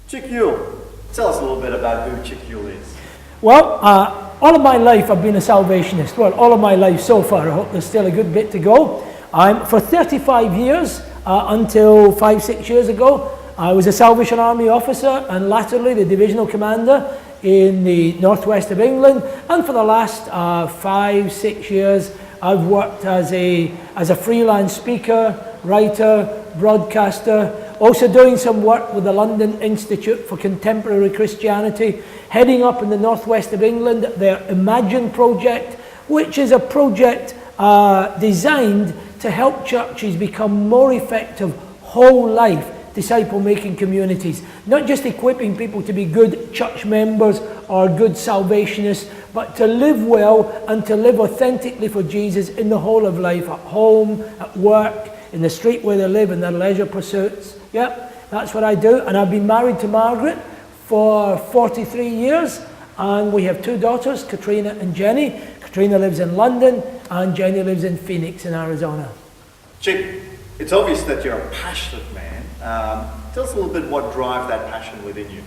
Chick Yuill, tell us a little bit about who Chick Yuill is. Well, all of my life I've been a Salvationist. Well, all of my life so far. I hope there's still a good bit to go. For 35 years, until 5-6 years ago, I was a Salvation Army officer and latterly the divisional commander in the northwest of England. And for the last 5-6 years, I've worked as a freelance speaker, writer, broadcaster, also doing some work with the London Institute for Contemporary Christianity, heading up in the northwest of England their Imagine project, which is a project designed to help churches become more effective whole life disciple-making communities, not just equipping people to be good church members or good Salvationists, but to live well and to live authentically for Jesus in the whole of life, at home, at work, in the street where they live, in their leisure pursuits. Yep, that's what I do. And I've been married to Margaret for 43 years, and we have 2 daughters, Katrina and Jenny. Katrina lives in London, and Jenny lives in Phoenix in Arizona. Chick, it's obvious that you're a passionate man. Tell us a little bit what drives that passion within you.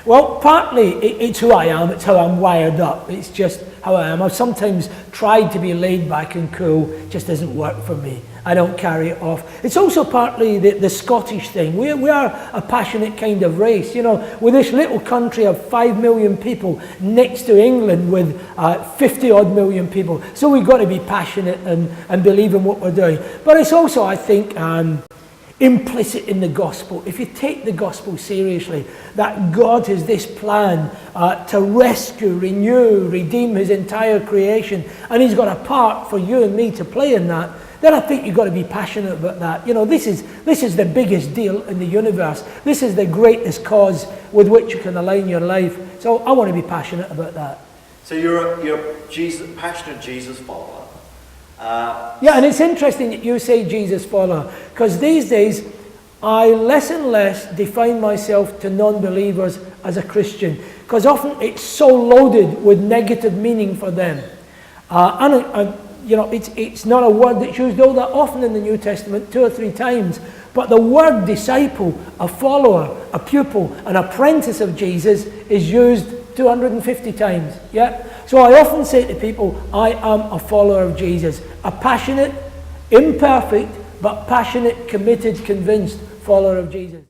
Well, partly it's who I am, it's how I'm wired up, it's just how I am. I've sometimes tried to be laid back and cool, it just doesn't work for me. I don't carry it off. It's also partly the Scottish thing. We are a passionate kind of race. You know, with this little country of 5 million people next to England with 50 odd million people. So we've got to be passionate and believe in what we're doing. But it's also, I think, implicit in the gospel. If you take the gospel seriously, that God has this plan to rescue, renew, redeem his entire creation, and he's got a part for you and me to play in that, then I think you've got to be passionate about that. You know, this is the biggest deal in the universe. This is the greatest cause with which you can align your life. So I want to be passionate about that. So you're a passionate Jesus follower. Yeah, and it's interesting that you say Jesus follower, because these days I less and less define myself to non-believers as a Christian, because often it's so loaded with negative meaning for them. You know, it's not a word that's used all that often in the New Testament, 2 or 3 times, but the word disciple, a follower, a pupil, an apprentice of Jesus is used 250 times. Yeah. So I often say to people, I am a follower of Jesus, a passionate, imperfect, but passionate, committed, convinced follower of Jesus.